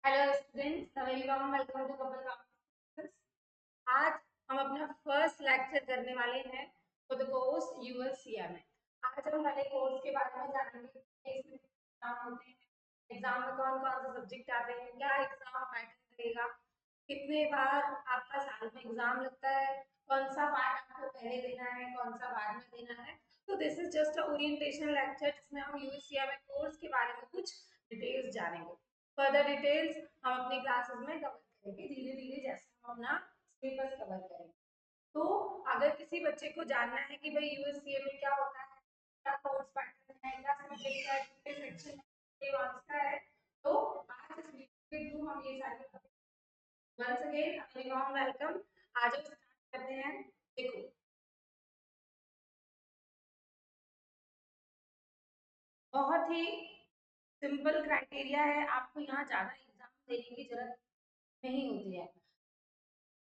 Hello students, welcome to couple classes. आज हम अपना फर्स्ट लेक्चर करने वाले हैं फॉर द कोर्स यूएससीएम। आज हम वाले कोर्स के बारे में जानेंगे कि इसमें एग्जाम होते हैं, एग्जाम में कौन कौन से सब्जेक्ट आते हैं, क्या एग्जाम पैटर्न रहेगा, कितने बार आपका साल में एग्जाम लगता है, कौन सा पार्ट आपको पहले देना है, कौन सा बाद में देना है। तो this is just a orientation lecture जिसमें हम यूएससीएम कोर्स के बारे में कुछ डिटेल्स जानेंगे। फर्दर डिटेल्स हम अपनी क्लासेस में कवर करेंगे धीरे धीरे जैसे हम अपना सिलेबस कवर करेंगे। तो अगर किसी बच्चे को जानना है कि भाई यूएससीए में क्या होता है, क्या कोर्स पैटर्न है, क्या सब्जेक्ट है, कितने सेक्शन है, कौन सा है, तो आज इस वीडियो के थ्रू हम ये सारी वंस अगेन वार्म वेलकम। आज हम स्टार्ट करते हैं। देखो, बहुत ही सिंपल क्राइटेरिया है, आपको यहाँ ज्यादा एग्जाम देने की जरूरत नहीं होती है।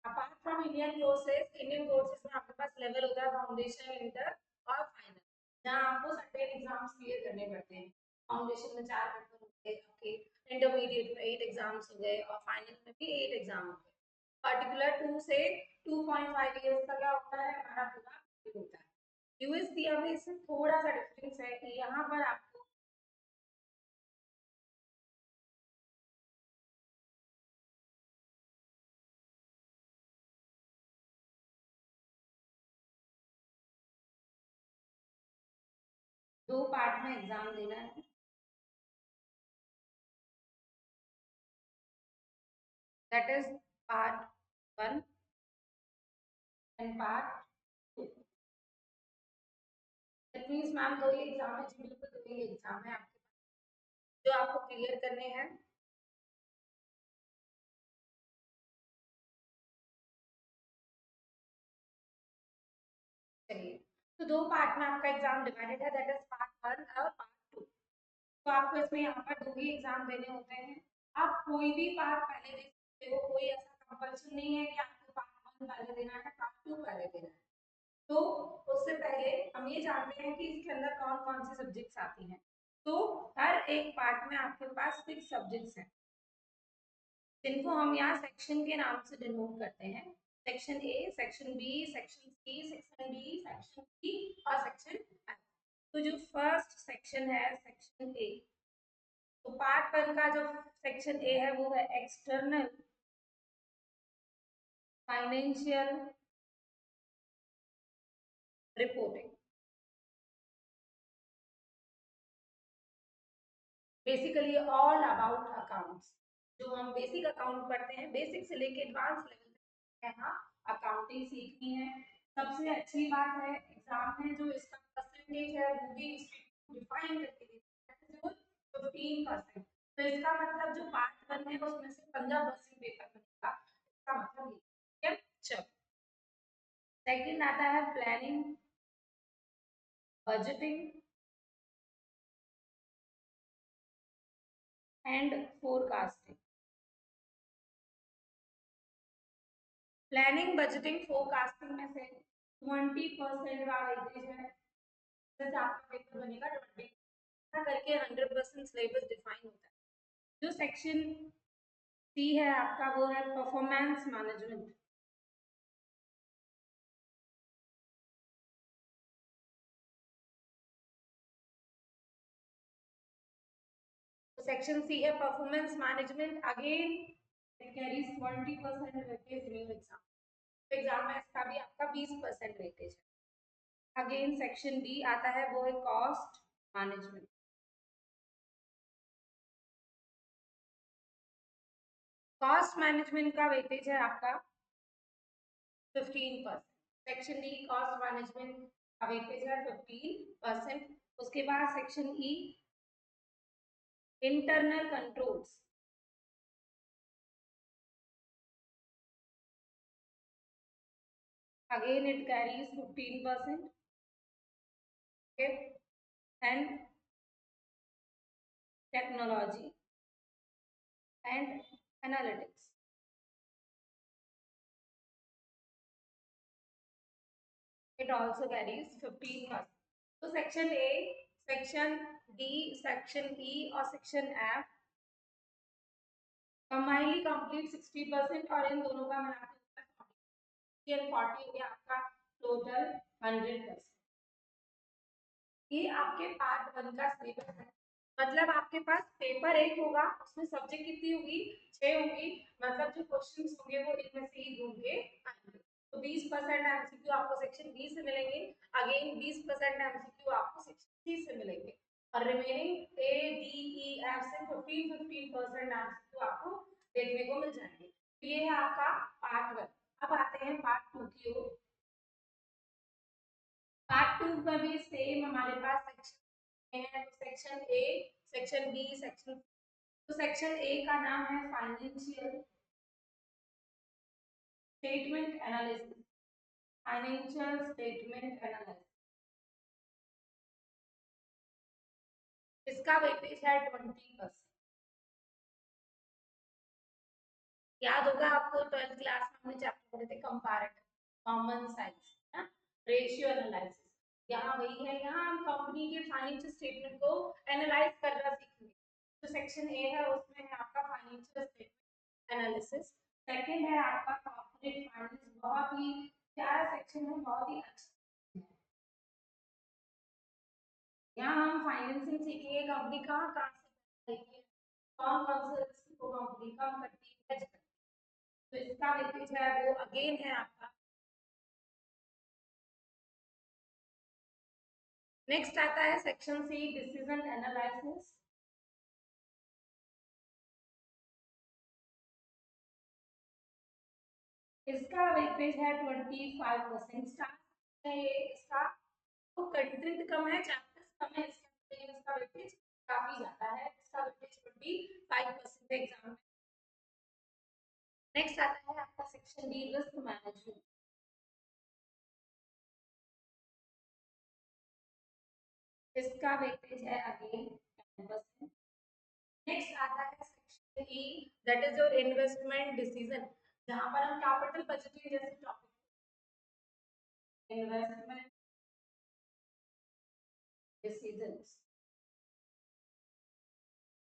अपार्ट फ्रॉम इंडियन कोर्सेज में आपके पास लेवल होता है फाउंडेशन, इंटर और फाइनल, जहाँ आपको सर्टेन एग्जाम्स क्लियर करने पड़ते हैं। फाउंडेशन में 4 पेपर होते हैं आपके, इंटरमीडिएट में 8 एग्जाम्स हो गए और फाइनल में भी 8 एग्जाम हो गए। पर्टिकुलर 2 से 2.5 इयर्स का क्या होता है हमारा पूरा होता है। यूएसडीए में इससे थोड़ा सा डिफरेंस है कि यहाँ पर आपको दो पार्ट में एग्जाम देना है। That is part 1 and part 2। That means ma'am दो ही एग्जाम है जी, बिल्कुल दो ही एग्जाम है आपके पास जो आपको क्लियर करने हैं। चलिए, तो दो पार्ट में आपका एग्जाम डिवाइडेड है, दैट इज पार्ट 1 और पार्ट 2। तो आपको इसमें यहाँ पर दो ही एग्जाम देने होते हैं। आप कोई भी पार्ट पहले दे सकते हो, कोई ऐसा कंपल्सन नहीं है कि आपको पार्ट 1 पहले देना है, पार्ट 2 पहले देना है। तो उससे पहले हम ये जानते हैं कि इसके अंदर कौन कौन से सब्जेक्ट्स आती हैं। तो हर एक पार्ट में आपके पास 6 सब्जेक्ट्स हैं, जिनको हम यहाँ सेक्शन के नाम से डिनोट करते हैं। Section A, section B, section C, section D, section E और सेक्शन एफ। तो जो फर्स्ट सेक्शन है सेक्शन ए, तो पार्ट 1 का जो सेक्शन ए है वो है external financial reporting. Basically all about accounts. जो हम बेसिक अकाउंट पढ़ते हैं, बेसिक से लेके एडवांस लेवल तक यहाँ अकाउंटिंग सीखनी है। सबसे अच्छी बात है एग्जाम में जो इसका परसेंटेज है वो भी डिफाइन करके देते हैं, 15%। तो इसका मतलब जो पार्ट 1 है उसमें से 15% पेपर बनेगा, इसका मतलब ये है। चलो, सेकंड आता है planning, budgeting and forecasting. Planning, budgeting, forecasting में से 20% का वेटेज है। जैसे आपका पेपर बनेगा 20 करके 100% सिलेबस डिफाइन होता है। जो सेक्शन सी है आपका वो है परफॉर्मेंस मैनेजमेंट। तो सेक्शन सी है performance management, again it carries 20% weightage in exam. Exam में इसका भी आपका 20% वेटेज है। अगेन सेक्शन डी आता है वो है कॉस्ट मैनेजमेंट। कॉस्ट मैनेजमेंट का वेटेज है आपका 15%। सेक्शन डी कॉस्ट मैनेजमेंट का वेटेज है 15%। उसके बाद section E internal controls, again it carries 15%. Okay, and technology and analytics, it also carries 15%. तो section A, section D, section E और section F combinedly complete 60% और इन दोनों का मिला के 40 हो गया आपका टोटल 100%। ये आपके पार्ट 1 का सिलेबस है। मतलब आपके पास पेपर 1 होगा, उसमें सब्जेक्ट कितनी होगी 6 होंगी, मतलब जो क्वेश्चंस होंगे वो इनमें से ही घूम के आएंगे। तो 20% एमसीक्यू आपको सेक्शन बी से मिलेंगे, अगेन 20% एमसीक्यू आपको सेक्शन सी से मिलेंगे, और remaining A D E F से 15% एमसीक्यू आपको देखने को मिल जाएंगे। तो ये है आपका पार्ट 1। अब आते हैं पार्ट 2 की ओर। पार्ट 2 में भी सेम हमारे पास सेक्शन है, section A, section B, section. तो सेक्शन ए का नाम है financial statement analysis. Financial statement analysis, इसका वेटेज है 20%। याद होगा आपको 12th क्लास में हमने चैप्टर पढ़े थे कंपैरेटिव कॉमन साइंस ना, रेशियो एनालिसिस। यहाँ वही है, यहाँ हम कंपनी के फाइनेंशियल स्टेटमेंट को एनालाइज करना सीखेंगे। तो सेक्शन ए है उसमें है आपका फाइनेंशियल स्टेटमेंट एनालिसिस। सेकंड है आपका कॉर्पोरेट फाइनेंस, बहुत ही प्यारा सेक्शन है, बहुत ही अच्छा। यहाँ हम फाइनेंसिंग सीखेंगे, कंपनी कहाँ कहाँ से करती है, कौन कौन से रिस्क को कंपनी कम करती है, hedge करती है। तो इसका वेटेज है वो अगेन है आपका। नेक्स्ट आता है सेक्शन सी, डिसीजन एनालिसिस। इसका वेटेज है 25%। स्टार्ट है ये इसका, तो कंटेंट कम है, चैप्टर्स कम है, इसका वेटेज काफी ज्यादा है, इसका वेटेज 25% एग्जाम में। नेक्स्ट आता है आपका सेक्शन डी, रिस्क मैनेजमेंट। इसका वेटेज है अगेन 10%। नेक्स्ट आता है section E, that is your investment decision, जहां पर हम कैपिटल बजटिंग जैसे टॉपिक, इन्वेस्टमेंट डिसीजंस,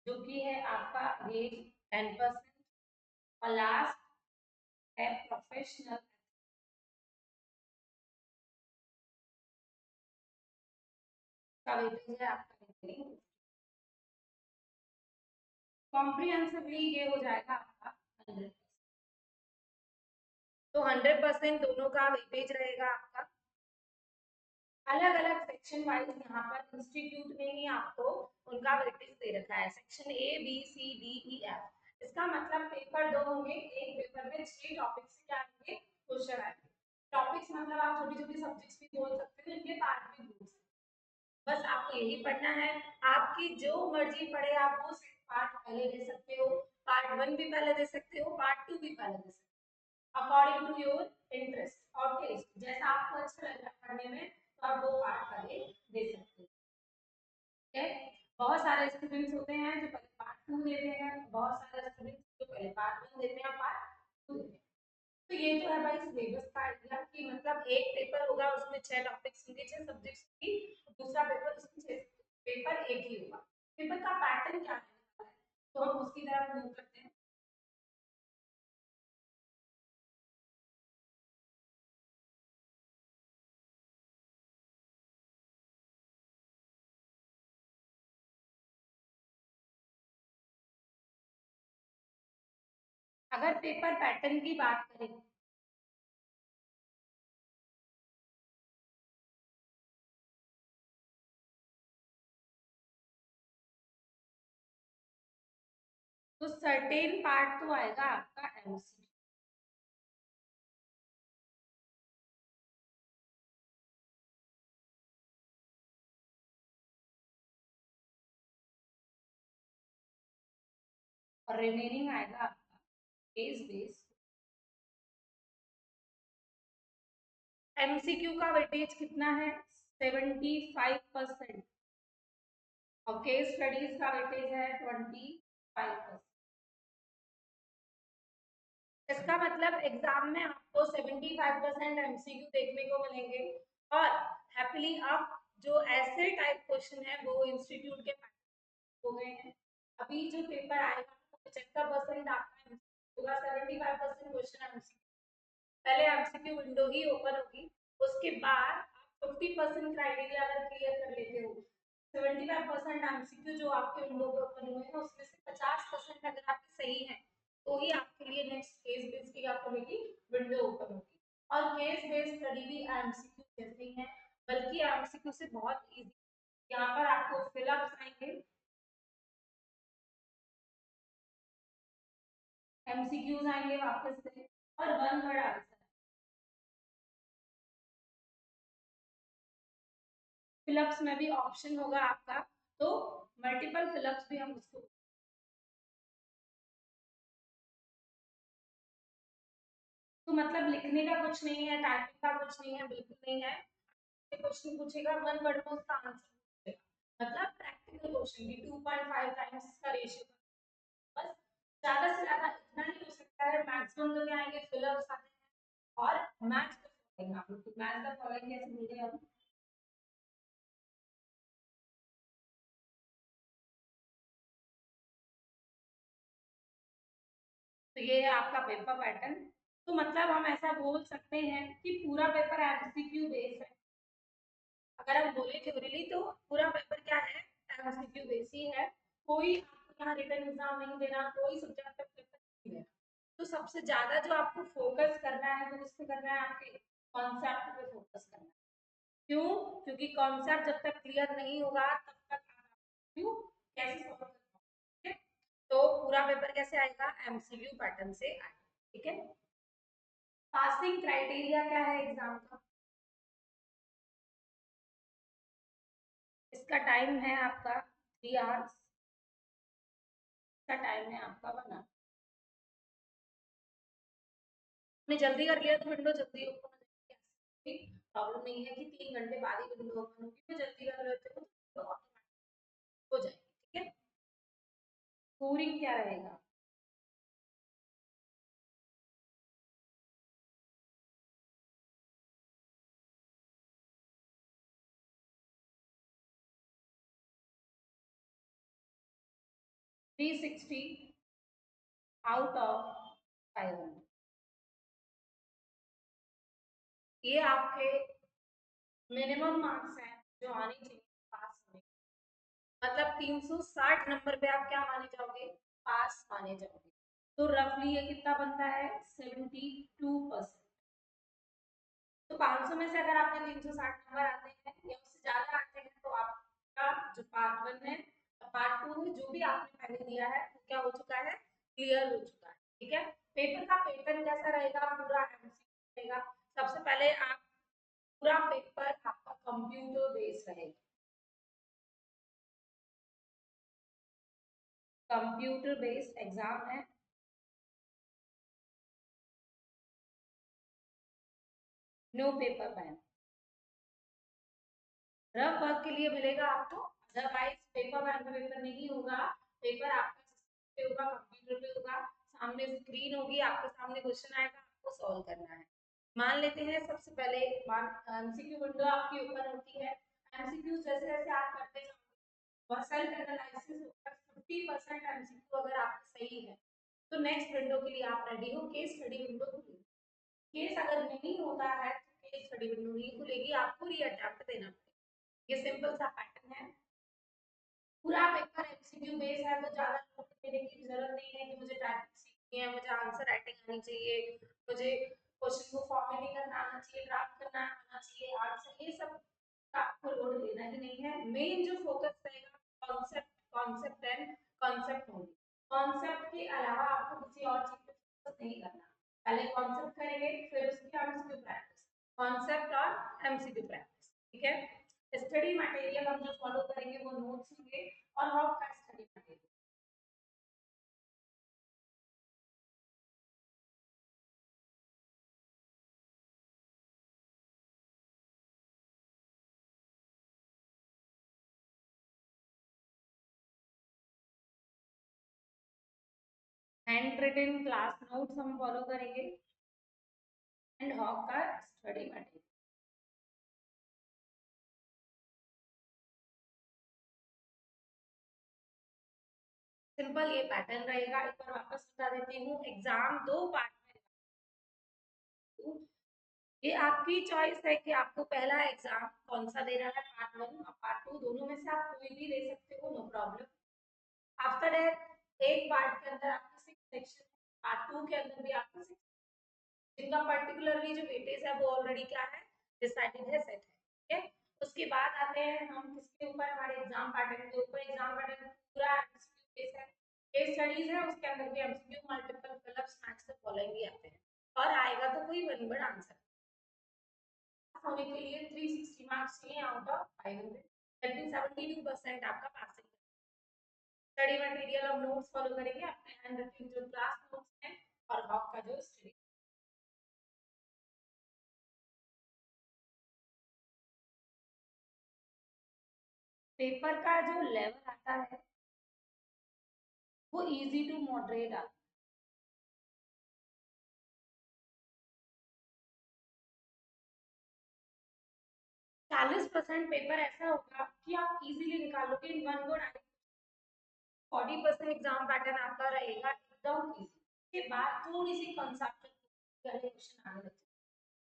जो कि है आपका अगेन 10%। और लास्ट है प्रोफेशनल, का वेटेज है आपका कॉम्प्रिहेंसिवली, ये हो जाएगा आपका 100%। तो 100% दोनों का वेटेज रहेगा आपका। अलग अलग सेक्शन वाइज यहाँ पर इंस्टीट्यूट ने ही आपको उनका वेटेज दे रखा है, section A B C D E F. इसका मतलब पेपर 2 होंगे, एक पेपर में 6 टॉपिक्स से क्या आएंगे, क्वेश्चन आएंगे। टॉपिक्स मतलब आप छोटी छोटी सब्जेक्ट्स भी बोल सकते हो, इनके पार्ट भी बोल सकते हो, बस आपको यही पढ़ना है। आपकी जो मर्जी पढ़े, आप वो पार्ट पहले दे सकते हो, पार्ट 1 भी पहले दे सकते हो, पार्ट 2 भी पहले दे सकते हो, अकॉर्डिंग टू योर इंटरेस्ट और टेस्ट, जैसा आपको अच्छा लग रहा है पढ़ने में, तो आप वो पार्ट पहले दे सकते हो। ठीक है, बहुत सारे स्टूडेंट्स होते हैं जो पहले पार्ट 2 देते हैं, बहुत सारे स्टूडेंट्स जो पहले पार्ट 1 देते हैं, पार्ट 2 देते हैं। तो ये तो है भाई सिलेबस का आइडिया, कि मतलब एक पेपर होगा उसमें 6 टॉपिक्स होंगे, 6 सब्जेक्ट्स होंगी, दूसरा पेपर उसमें 6 पेपर एक ही होगा। पेपर का पैटर्न क्या है, तो हम उसकी तरफ मूव करते हैं। अगर पेपर पैटर्न की बात करें, तो सर्टेन पार्ट तो आएगा आपका एमसीक्यू। और रिमेनिंग आएगा आपका केस बेस्ड। एमसीक्यू का वेटेज कितना है, 75%, और केस स्टडीज का वेटेज है 25%। इसका मतलब एग्जाम में आपको 75% एमसीक्यू देखने को मिलेंगे, और हैप्पीली अब जो ऐसे टाइप क्वेश्चन है वो इंस्टीट्यूट के हो गए हैं। अभी जो पेपर आएगा 75% आपका होगा, 75% क्वेश्चन एमसीक्यू। पहले एमसीक्यू विंडो ही ओपन होगी, उसके बाद आप 50% क्राइटेरिया अगर क्लियर कर लेते हो, 75% एमसीक्यू जो आपके विंडो पे ओपन हुए हैं उसमें से 50% अगर आपके सही है तो ही आपके लिए नेक्स्ट केस बेस्ड की क्या होगी, विंडो ओपन होगी। और केस बेस्ड स्टडी भी एमसीक्यू जैसे ही है, बल्कि एमसीक्यू से बहुत इजी। यहाँ पर आपको फिलअप्स आएंगे, एमसीक्यूज आएंगे वापस से, और वन वर्ड आंसर। फिलअप्स में भी ऑप्शन होगा आपका, तो मल्टीपल फिलअप्स भी हम उसको, तो मतलब लिखने का कुछ नहीं है, टाइपिंग का कुछ नहीं है, बिल्कुल नहीं है। क्वेश्चन पूछेगा, वन वर्ड में उसका आंसर पूछेगा, मतलब प्रैक्टिकल क्वेश्चन भी 2.5 टाइम्स का रेशियो। बस ज्यादा से ज्यादा इतना ही हो सकता है, मैक्सिमम तो क्या आएंगे, फिलअप्स आते हैं और मैच द फॉलोइंग। आप लोग मैच द फॉलोइंग कैसे भूल गए हम? तो ये है आपका पेपर पैटर्न। तो मतलब हम ऐसा बोल सकते हैं कि पूरा पेपर एमसीक्यू बेस्ड है। अगर हम बोले थ्योरीली तो पूरा पेपर क्या है, एमसीक्यू बेस ही है। कोई आपको यहाँ रिटन एग्जाम नहीं देना, कोई सब्जेक्टिव पेपर नहीं देना। तो सबसे ज्यादा जो आपको फोकस करना है वो किस पे करना है, आपके कॉन्सेप्ट पे फोकस करना है। क्यों? क्योंकि कॉन्सेप्ट जब तक क्लियर नहीं होगा तब तक आप क्यों कैसे सॉल्व कर पाओगे। तो पूरा पेपर कैसे आएगा, एमसीक्यू पैटर्न से आएगा। ठीक है। पासिंग क्राइटेरिया क्या है एग्जाम का? इसका टाइम है आपका 3 आवर्स का टाइम है आपका बना। आपने जल्दी कर लिया तो विंडो जल्दी ओपन हो जाएगी, कोई प्रॉब्लम नहीं है कि 3 घंटे बाद ही विंडो ओपन होगी। तो जल्दी कर लेते हो तो ऑटोमेटिक हो जाएगी। ठीक है। स्कोरिंग क्या रहेगा? Three sixty out of 500। ये आपके मिनिमम मार्क्स हैं जो आने चाहिए पास होने। मतलब 360 नंबर पे आप क्या माने जाओगे, पास माने जाओगे। तो रफली ये कितना बनता है, 72%। तो 500 में से अगर आपके 360 नंबर आते हैं या उससे ज्यादा आते हैं तो आपका जो पार्ट वन है, पार्ट टू है, जो भी आपने पहले दिया है वो क्या हो चुका है, क्लियर हो चुका है। ठीक है। पेपर का पैटर्न कैसा रहेगा, पूरा एमसीक्यू रहेगा। सबसे पहले आप पूरा पेपर आपका कंप्यूटर बेस्ड रहेगा, कंप्यूटर बेस्ड एग्जाम है। No paper pen, rough work के लिए मिलेगा आपको, अदरवाइज पेपर बैन का पेपर नहीं होगा। पेपर आपका सिस्टम पे होगा, कंप्यूटर पे होगा, सामने स्क्रीन होगी, आपके सामने क्वेश्चन आएगा, आपको सॉल्व करना है। मान लेते हैं सबसे पहले एमसीक्यू विंडो आपकी ओपन होती है। एमसीक्यू जैसे जैसे आप करते जाओगे और सेल्फ एनालिसिस होगा, 50% एमसीक्यू अगर आपका सही है तो नेक्स्ट विंडो के लिए आप रेडी हो, केस स्टडी विंडो खुलेगी। केस अगर नहीं होता है तो केस स्टडी विंडो नहीं खुलेगी, आपको री अटेम्प्ट देना पड़ेगा। ये सिंपल सा पैटर्न है। पूरा पेपर एमसीक्यू बेस है तो ज्यादा लोग देने की जरूरत नहीं है कि मुझे टाइपिंग सीखनी है, मुझे आंसर राइटिंग आनी चाहिए, मुझे क्वेश्चन को फॉर्मेटिंग करना आना चाहिए, ड्राफ्ट करना आना चाहिए, आंसर, ये सब का आपको लोड लेना ही नहीं है। मेन जो फोकस रहेगा कॉन्सेप्ट, कॉन्सेप्ट एंड कॉन्सेप्ट होंगे। कॉन्सेप्ट के अलावा आपको किसी और चीज पे फोकस नहीं करना। पहले कॉन्सेप्ट करेंगे फिर उसकी एमसीक्यू प्रैक्टिस, कॉन्सेप्ट और एमसीक्यू प्रैक्टिस। ठीक है। स्टडी मटेरियल हम जो फॉलो करेंगे वो नोट्स होंगे और हाउ का study material. Hand written class notes हम फॉलो करेंगे एंड हाउ का स्टडी मटेरियल। सिंपल ये पैटर्न रहेगा। एक बार वापस बता देती हूँ, एग्जाम 2 पार्ट में, ये आपकी चॉइस है कि आपको पहला एग्जाम कौन सा देना है, पार्ट 1 और पार्ट 2 दोनों में से आप कोई भी दे सकते हो, नो प्रॉब्लम। आफ्टर दैट एक पार्ट के अंदर आपके 6 सेक्शन, पार्ट 2 के अंदर भी आपके 6, जिनका पर्टिकुलरली जो वेटेज है वो ऑलरेडी क्या है, डिसाइडेड है, सेट है। ठीक है, उसके बाद आते हैं हम किसके ऊपर, हमारे एग्जाम पैटर्न के ऊपर। एग्जाम पैटर्न पूरा एमसीक्यू बेस है, केस स्टडीज है, उसके अंदर भी एमसीक्यू, मल्टीपल फिलअप्स, मैथ्स के फॉलोइंग भी आते हैं, और आएगा तो कोई वन वर्ड आंसर होने के लिए 360 मार्क्स चाहिए आउट ऑफ 500, दैट मींस 72% आपका पासिंग। स्टडी मटेरियल और नोट्स फॉलो करेंगे, अपने हैंड राइटिंग जो क्लास नोट्स हैं और हॉक का जो स्टडी। पेपर का जो लेवल आता है वो इजी टू मॉडरेट आता है। 40% पेपर ऐसा होगा कि आप इजीली निकालोगे in one go. 40% exam pattern आपका रहेगा एकदम इजी, उसके बाद थोड़ी सी कॉन्सेप्ट वाले क्वेश्चन आने लगते हैं,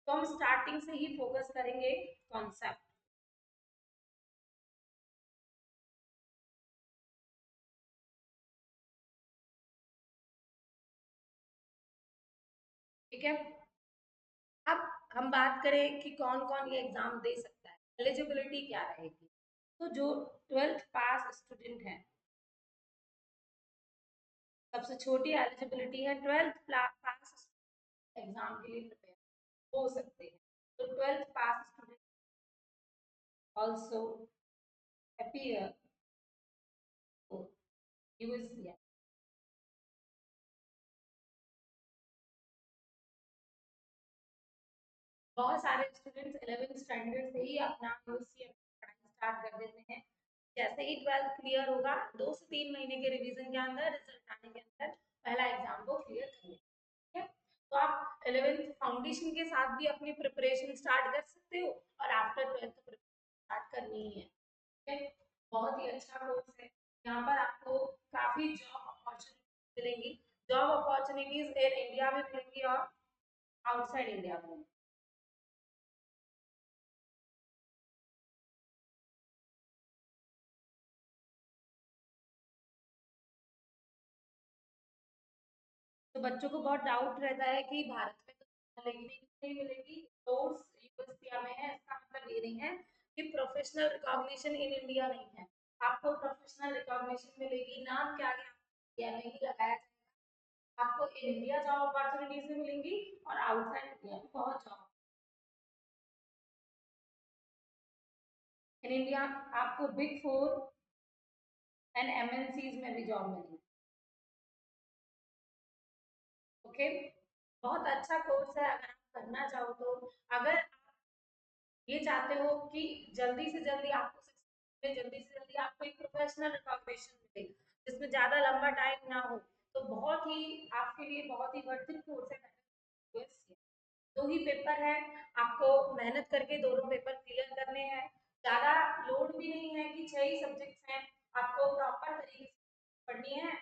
तो हम स्टार्टिंग से ही फोकस करेंगे कॉन्सेप्ट। ठीक है, अब हम बात करें कि कौन कौन ये एग्जाम दे सकता है, एलिजिबिलिटी क्या रहेगी। तो जो 12th पास स्टूडेंट है, सबसे छोटी एलिजिबिलिटी है 12th पास एग्जाम के लिए प्रिपेयर हो सकते हैं। तो 12th pass student also appear for USCM। बहुत सारे स्टूडेंट्स 11th स्टैंडर्ड से ही अपना यूसीएम पढ़ाई स्टार्ट कर देते हैं। जैसे ही 12th क्लियर होगा, 2 से 3 महीने के रिवीजन के अंदर, रिजल्ट आने के अंदर पहला एग्जाम को क्लियर कर लेंगे। ठीक है, तो आप 11th फाउंडेशन के साथ भी अपनी प्रिपरेशन स्टार्ट कर सकते हो, और आफ्टर 12th प्रिपरेशन स्टार्ट करनी ही है। ठीक है, बहुत ही अच्छा कोर्स है, यहाँ पर आपको काफी जॉब अपॉर्चुनिटीज मिलेंगी। जॉब अपॉर्चुनिटीज इन इंडिया में मिलेंगी और आउटसाइड इंडिया में। तो बच्चों को बहुत डाउट रहता है कि भारत में तो मिलेगी नहीं मिलेगी, कोर्स यूएसए में है, इसका मतलब ये नहीं है कि प्रोफेशनल रिकॉग्निशन इन इंडिया नहीं है। आपको प्रोफेशनल रिकॉग्निशन मिलेगी, नाम क्या क्या इंडिया में ही लगाया जाएगा। आपको इन इंडिया जॉब अपॉर्चुनिटीज भी मिलेंगी और आउटसाइड इंडिया में बहुत जॉब। इन इंडिया आपको बिग 4 एंड एमएनसीज में भी जॉब मिलेगी। ओके, बहुत अच्छा कोर्स है, अगर आप करना चाहो तो। अगर ये चाहते हो कि जल्दी से जल्दी आपको सक्सेस मिले, जल्दी से जल्दी आपको एक प्रोफेशनल रिकॉग्निशन मिले जिसमें ज्यादा लंबा टाइम ना हो, तो बहुत ही आपके लिए बहुत ही वर्थ इट कोर्स है। USC 2 ही पेपर है, आपको मेहनत करके दोनों पेपर क्लियर करने हैं। ज्यादा लोड भी नहीं है कि 6 ही सब्जेक्ट्स हैं, आपको प्रॉपर तरीके से पढ़नी है,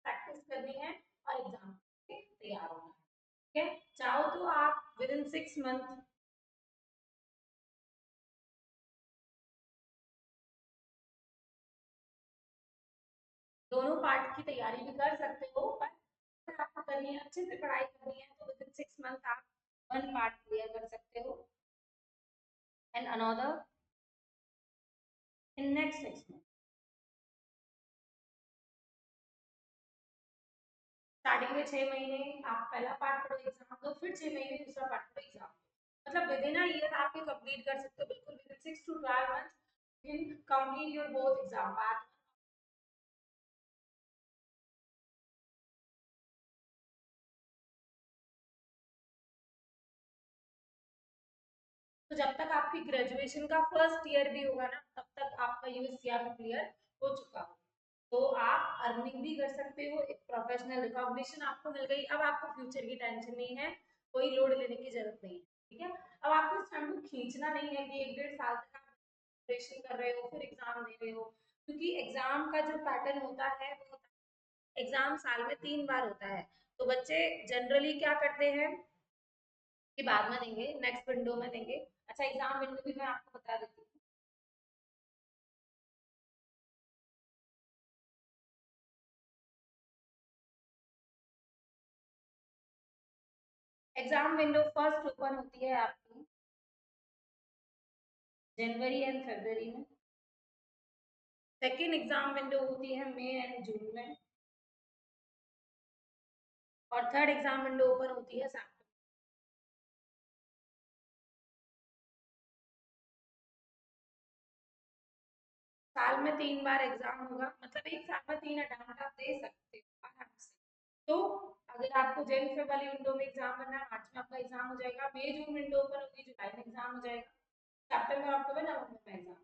प्रैक्टिस करनी है और एग्जाम तैयार होना है। ठीक है, चाहो तो आप विद इन 6 मंथ दोनों पार्ट की तैयारी भी कर सकते हो, पर अगर आपको करनी है, अच्छे से पढ़ाई करनी है, तो विद इन 6 मंथ आप 1 पार्ट क्लियर कर सकते हो and another in next 6 month. Starting में 6 महीने आप पहला पार्ट पढ़ो, एग्जाम दो, फिर 6 महीने दूसरा पार्ट पढ़ो, एग्जाम दो। मतलब विद इन अ ईयर आप ये कंप्लीट कर सकते हो, बिल्कुल with in 6 to 12 months in complete your both exam part. तो जब तक आपकी ग्रेजुएशन का फर्स्ट ईयर भी होगा ना, तब तक आपका यूएससीआर क्लियर हो चुका हो, तो आप अर्निंग भी कर सकते हो, एक प्रोफेशनल रिकॉग्निशन आपको मिल गई। अब आपको फ्यूचर की टेंशन नहीं है, कोई लोड लेने की जरूरत नहीं है। ठीक है, अब आपको इस टाइम को खींचना नहीं है कि 1 डेढ़ साल तक आप प्रिपरेशन कर रहे हो फिर एग्जाम दे रहे हो, क्योंकि एग्जाम का जो पैटर्न होता है वो एग्जाम साल में 3 बार होता है, तो बच्चे जनरली क्या करते हैं कि बाद में देंगे, नेक्स्ट विंडो में देंगे। अच्छा, एग्जाम विंडो भी मैं आपको बता देती हूँ। एग्जाम विंडो फर्स्ट ओपन होती है आपकी जनवरी एंड फरवरी में। सेकेंड एग्जाम विंडो होती है मई एंड जून में। और थर्ड एग्जाम विंडो ओपन होती है सितंबर। साल में 3 बार एग्जाम होगा, मतलब एक साल में 3 अटेम्प्ट आप दे सकते हो आराम से। तो अगर आपको जैन फेब वाली विंडो में एग्जाम करना है, मार्च में आपका एग्जाम हो जाएगा, मई जून विंडो ओपन होगी, जुलाई में एग्जाम हो जाएगा, सितंबर अक्टूबर नवंबर में एग्जाम।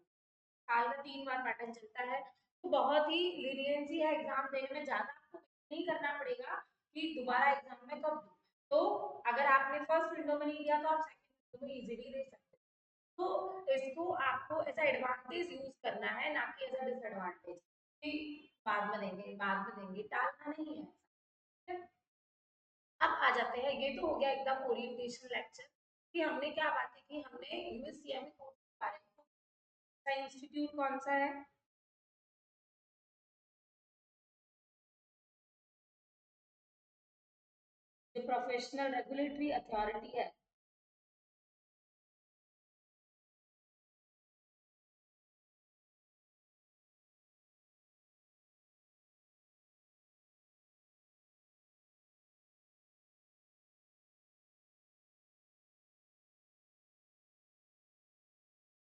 साल में 3 बार पैटर्न चलता है, तो बहुत ही लीनियंसी है एग्जाम देने में, ज्यादा आपको नहीं करना पड़ेगा कि दोबारा एग्जाम में कब दूं। तो अगर आपने फर्स्ट विंडो में नहीं दिया तो आप सेकंड विंडो में इजीली दे सकते हैं। तो इसको आपको ऐसा एडवांटेज यूज करना है, ना कि ऐसा डिसएडवांटेज कि बाद में देंगे बाद में देंगे, टालना नहीं है। अब आ जाते हैं, ये तो हो गया एकदम ओरिएंटेशन लेक्चर कि हमने क्या बातें की, हमने यूएससीएमए कोर्स के बारे में। इंस्टीट्यूट कौन सा है? जो प्रोफेशनल रेगुलेटरी अथॉरिटी है,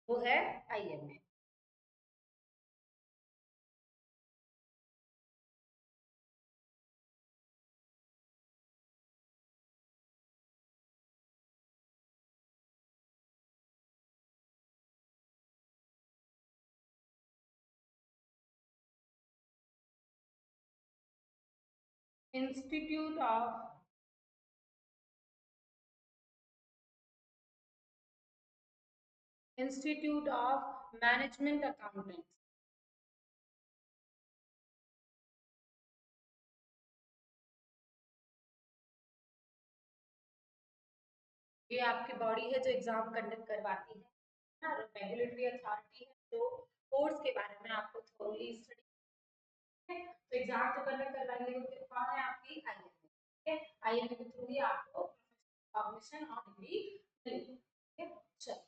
वो है IMA. Institute of institute of management accountant. ये आपकी बॉडी है जो एग्जाम कंडक्ट करवाती है ना, रेगुलेटरी अथॉरिटी है जो कोर्स के बारे में आपको थोड़ी स्टडी है। तो एग्जाम तो कंडक्ट करवाएंगे, तो कौन है आपकी आईएमए। ठीक है, आईएमए के थ्रू ही आपको परमिशन और डिग्री मिलेगी। ठीक है, चलो।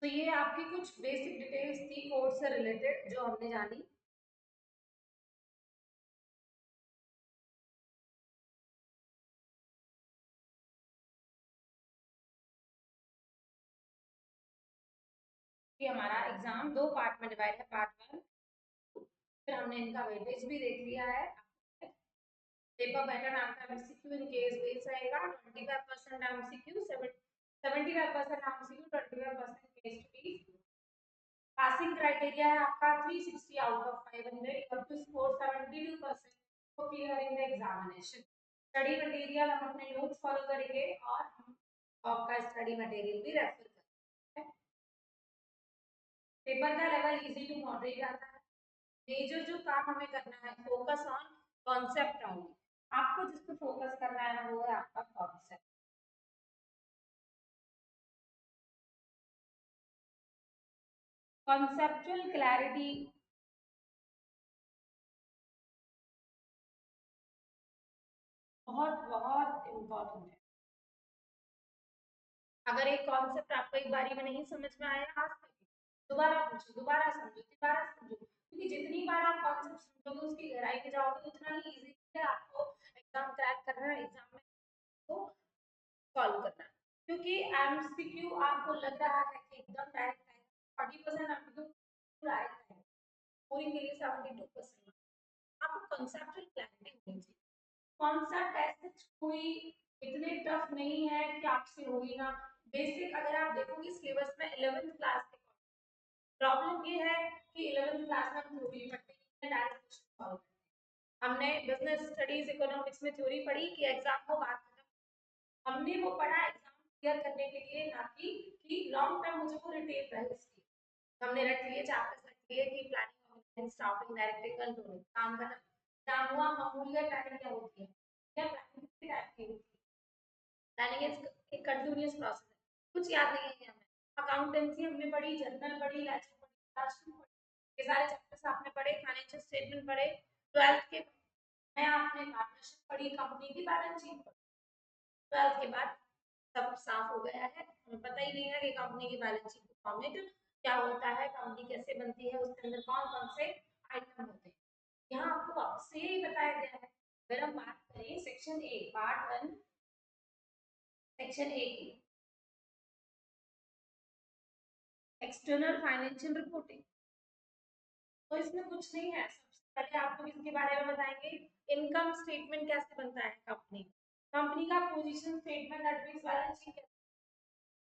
तो ये आपकी कुछ बेसिक डिटेल्स थी कोर्स से रिलेटेड जो हमने जानी। कि हमारा एग्जाम 2 पार्ट में डिवाइड है, पार्ट 1। फिर हमने इनका वेटेज भी देख लिया है। पेपर पैटर्न आपका एमसीक्यू इन केस बेस रहेगा, 25% MCQ, 75% MCQ, 25% case study. Passing criteria है आपका 360 out of 500, you have to score 72% for clearing the examination. Study material हम अपने नोट्स फॉलो करेंगे और हम आपका स्टडी मटेरियल भी रेफर करेंगे। पेपर का लेवल इजी टू मॉडरेट आता है। मेजर जो काम हमें करना है, फोकस ऑन कॉन्सेप्ट ओनली। आपको जिस पे फोकस करना है वो है आपका कॉन्सेप्ट। कॉन्सेप्चुअल क्लैरिटी बहुत बहुत इम्पोर्टेंट है। अगर एक कॉन्सेप्ट आपको एक बारी में नहीं समझ में आया, आज तक दोबारा पूछो, दोबारा समझो, दोबारा समझो, क्योंकि जितनी बार आप कॉन्सेप्ट समझोगे उसकी गहराई में जाओगे उतना ही इजी है आपको एग्जाम क्रैक करना है, एग्जाम में को सॉल्व करना है। क्योंकि एमसीक्यू आपको लग रहा है कि एकदम डायरेक्ट है, 40% एमसीक्यू डायरेक्ट है, पूरी के लिए 72%। आपको कंसेप्चुअल क्लैरिटी होनी चाहिए। कॉन्सेप्ट ऐसे कोई इतने टफ नहीं है कि आपसे हो ही ना। बेसिक अगर आप देखोगे सिलेबस में 11th क्लास के, प्रॉब्लम ये है कि 11th क्लास में हम थ्योरी पढ़ते हैं, डायरेक्ट क्वेश्चन सॉल्व करते हैं। हमने बिजनेस स्टडीज इकोनॉमिक्स में थ्योरी पढ़ी कि एग्जाम को बात हमने वो पढ़ा एग्जाम क्लियर करने के लिए, ना कि लॉन्ग टर्म मुझे वो रिटेन रहे उसकी। हमने रट लिए चैप्टर्स, रट लिए कि प्लानिंग, स्टाफिंग, डायरेक्टिंग, कंट्रोलिंग, काम खत्म। एग्जाम हुआ, मामूलियत प्लानिंग क्या होती है, क्या प्लानिंग किस टाइप की होती है? प्लानिंग इज एक कंटीन्यूअस प्रोसेस है, कुछ याद नहीं है हमें। अकाउंटेंसी हमने पढ़ी, जर्नल पढ़ी, लेक्चर पढ़ी, क्लासरूम पढ़ी, ये सारे चैप्टर्स आपने पढ़े, फाइनेंशियल स्टेटमेंट पढ़े, 12th के में आपने पार्टनरशिप पढ़ी, कंपनी की बैलेंस शीट पढ़ी। 12th के बाद सब साफ हो गया है, हमें पता ही नहीं है कि कंपनी की बैलेंस शीट फॉर्मेट क्या होता है, कंपनी कैसे बनती है, उसके अंदर कौन कौन से आइटम होते हैं। यहाँ आपको वापस से यही बताया गया है। अगर हम बात करें section A part 1, section A की एक्सटर्नल फाइनेंशियल रिपोर्टिंग, तो इसमें कुछ नहीं है। सबसे पहले आपको इसके बारे में बताएंगे इनकम स्टेटमेंट कैसे बनता है कंपनी, कंपनी का position statement, that means balance sheet,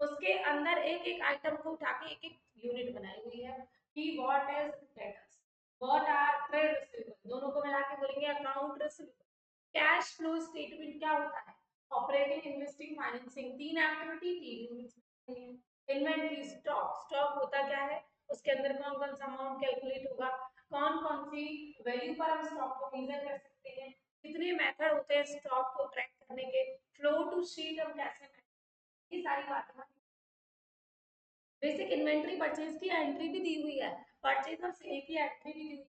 उसके अंदर एक एक आइटम को उठा के एक एक यूनिट बनाई हुई है कि what is debtors, what are trade receivable, दोनों को मिला के बोलेंगे account receivable. Cash flow statement क्या होता है, ऑपरेटिंग, इन्वेस्टिंग, फाइनेंसिंग, तीन एक्टिविटी, तीन यूनिट्स। इन्वेंटरी, स्टॉक, स्टॉक होता क्या है, उसके अंदर कौन कौन सा अमाउंट कैलकुलेट होगा, कौन कौन सी वैल्यू पर हम स्टॉक को मेजर कर सकते हैं, कितने मेथड होते हैं स्टॉक को ट्रैक करने के, फ्लो टू शीट हम कैसे, ये सारी बातें। बेसिक इन्वेंट्री परचेज की एंट्री भी दी हुई है, परचेज और सेल की एंट्री भी दी हुई है।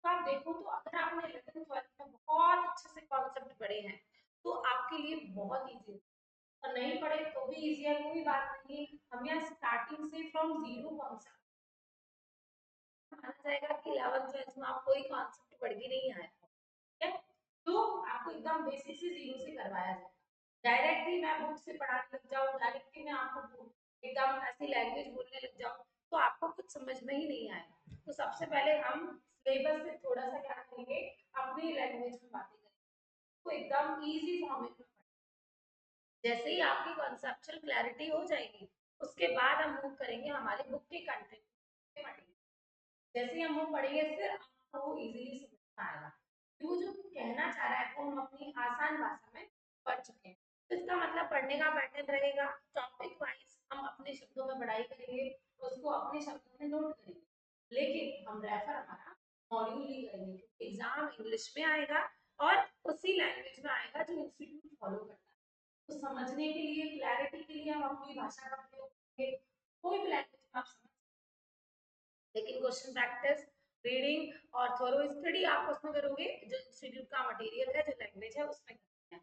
तो आप देखो, तो अगर आपने 11th 12th में बहुत अच्छे से कॉन्सेप्ट पढ़े हैं तो आपके लिए बहुत इजी है, और नहीं पढ़े तो भी इजी है, कोई बात नहीं। हम यहाँ स्टार्टिंग से फ्रॉम जीरो कॉन्सेप्ट, माना जाएगा कि 11th 12th में आप कोई कॉन्सेप्ट पढ़ के नहीं आए, ठीक है, तो आपको एकदम बेसिक से जीरो से करवाया जाएगा। डायरेक्टली मैं बुक से पढ़ाने लग जाऊँ, डायरेक्टली मैं आपको एकदम ऐसी लैंग्वेज बोलने लग जाऊँ तो आपको कुछ समझ में ही नहीं आएगा। तो सबसे पहले हम सिलेबस से थोड़ा सा क्या करेंगे, अपनी लैंग्वेज में बातें करेंगे, तो एकदम इजी फॉर्मेट में पढ़ेंगे। जैसे ही आपकी कॉन्सेप्चुअल क्लैरिटी हो जाएगी, उसके बाद हम मूव करेंगे हमारे बुक के कंटेंट। जैसे ही हम वो पढ़ेंगे फिर आपको वो इजीली समझ में आएगा कि वो जो कहना चाह रहा है वो हम अपनी आसान भाषा में पढ़ चुके हैं। तो इसका मतलब पढ़ने का पैटर्न रहेगा, टॉपिक वाइज हम अपने शब्दों में पढ़ाई करेंगे, उसको अपने शब्दों में नोट करेंगे, लेकिन हम रेफर हमारा मॉड्यूल ही करेंगे क्योंकि एग्जाम इंग्लिश में आएगा और उसी लैंग्वेज में आएगा जो इंस्टीट्यूट फॉलो करता है। तो समझने के लिए, क्लैरिटी के लिए हम अपनी भाषा का प्रयोग करेंगे, कोई भी लैंग्वेज में आप समझ, लेकिन क्वेश्चन प्रैक्टिस, रीडिंग और थोरो स्टडी आप उसमें करोगे जो इंस्टीट्यूट का मटेरियल है, जो लैंग्वेज है उसमें करनी है।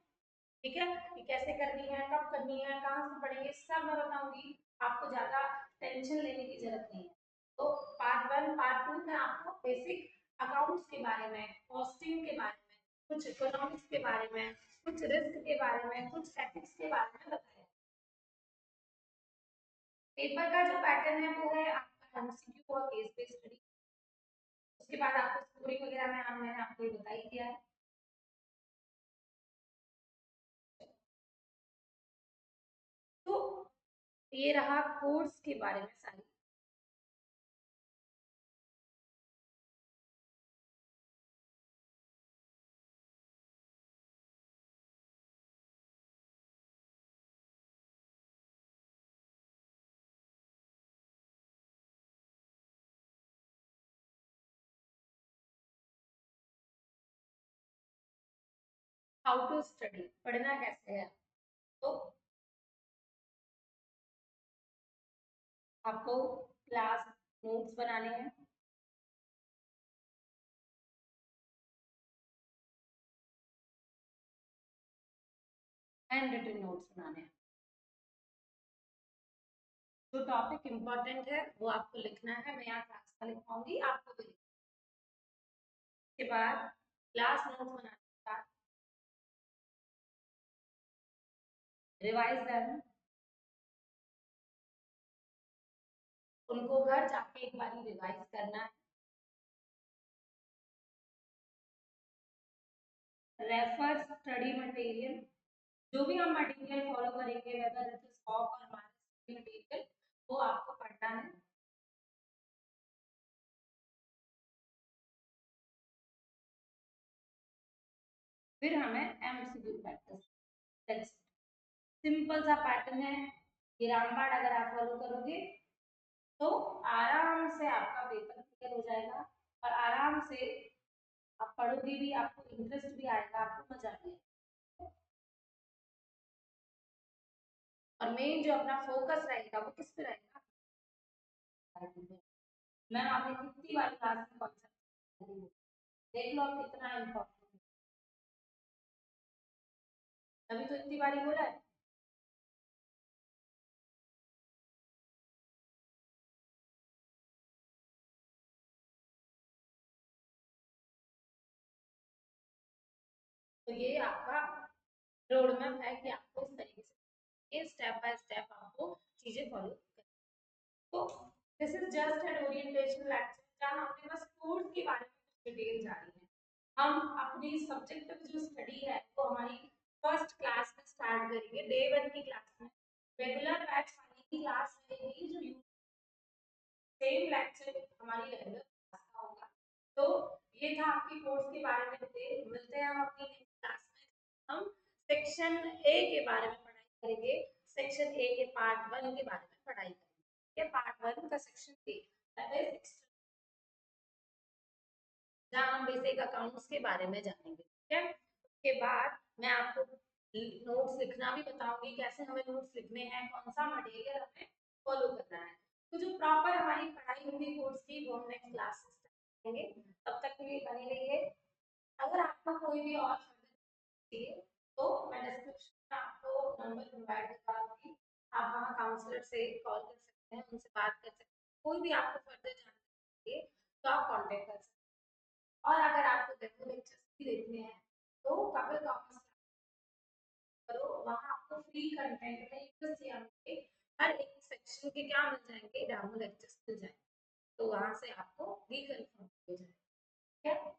ठीक है, कि कैसे करनी है, कब करनी है, कहाँ से पढ़ेंगे, सब मैं बताऊंगी, आपको ज्यादा टेंशन लेने की जरूरत नहीं है। तो पार्ट 1 पार्ट 2 में आपको बेसिक अकाउंट्स के बारे में, कॉस्टिंग के बारे में, कुछ इकोनॉमिक्स के बारे में, कुछ रिस्क के बारे में, कुछ एथिक्स के बारे में बताया। पेपर का जो पैटर्न है वो है आपका एमसीक्यू और केस बेस्ड स्टडी, उसके बाद आपको स्कोरिंग वगैरह में मैंने आपको ये बता ही दिया है। तो ये रहा कोर्स के बारे में सारी। हाउ टू स्टडी, पढ़ना कैसे है, तो आपको क्लास नोट्स बनाने हैं, हैंड रिटन नोट्स बनाने हैं। जो टॉपिक इम्पोर्टेंट है वो आपको लिखना है, मैं यहाँ क्लास का लिख पाऊंगी, आपको भी लिखना है। उसके बाद क्लास नोट्स बनाने के बाद रिवाइज देम, उनको घर जाके एक बार रिवाइज करना है। रेफर स्टडी मटेरियल, जो भी हम मटेरियल फॉलो करेंगे, वेदर इट इज ऑफ और माइनस मटेरियल, वो आपको पढ़ना है। फिर हमें एमसीक्यू प्रैक्टिस, सिंपल सा पैटर्न है, ये रामबाण अगर आप फॉलो करोगे तो आराम से आपका पेपर क्लियर हो जाएगा और आराम से आप पढ़ोगे भी, आपको इंटरेस्ट भी आएगा, आपको मजा भी आएगा। और मेन जो अपना फोकस रहेगा वो किस पे रहेगा? मैम आपने कितनी बार क्लास में कॉन्सेप्ट देख लो, आप कितना इम्पोर्टेंट है, अभी तो इतनी बार ही बोला है। तो ये आपका रोड मैप है कि आपको इस तरीके से ये स्टेप बाय स्टेप आपको चीजें फॉलो करनी। तो this is just an orientation lecture जहां हमने बस कोर्स के बारे में कुछ डिटेल जानी है। हम अपनी सब्जेक्टिव जो स्टडी है वो हमारी फर्स्ट क्लास में स्टार्ट करेंगे, डे 1 की क्लास में। रेगुलर बैच वाली की क्लास रहेगी जो सेम लेक्चर हमारी रेगुलर क्लास का होगा। तो ये था आपकी कोर्स के बारे में डिटेल। मिलते हैं हम अपनी क्लास में, हम सेक्शन ए के बारे में पढ़ाई करेंगे, सेक्शन ए के पार्ट 1 के बारे में पढ़ाई करेंगे। पार्ट 1 का सेक्शन ए दैट इज जहाँ हम बेसिक अकाउंट्स के बारे में जानेंगे, ठीक है। उसके बाद मैं आपको नोट्स लिखना भी बताऊंगी, कैसे हमें नोट्स लिखने हैं, कौन सा मटेरियल हमें फॉलो करना है। तो जो प्रॉपर हमारी पढ़ाई होगी कोर्स की वो हम नेक्स्ट क्लास में करेंगे। तब तक के लिए बने रहिए। अगर आपको कोई भी और चाहिए तो मैं डिस्क्रिप्शन में आपको नंबर प्रोवाइड कर दूंगी, आप वहाँ काउंसलर से कॉल कर सकते हैं, उनसे बात कर सकते हैं, कोई भी आपको फर्दर जानकारी चाहिए तो आप कॉन्टेक्ट कर सकते हैं। और अगर आपको डेमो लेक्चर्स भी देखने हैं तो कपिल कॉमर्स करो, वहाँ आपको फ्री कंटेंट में यूएससीएम के हर एक सेक्शन के क्या मिल जाएंगे, डेमो लेक्चर्स मिल जाएंगे। तो वहाँ से आपको भी कंफर्म हो जाएगा, ठीक है।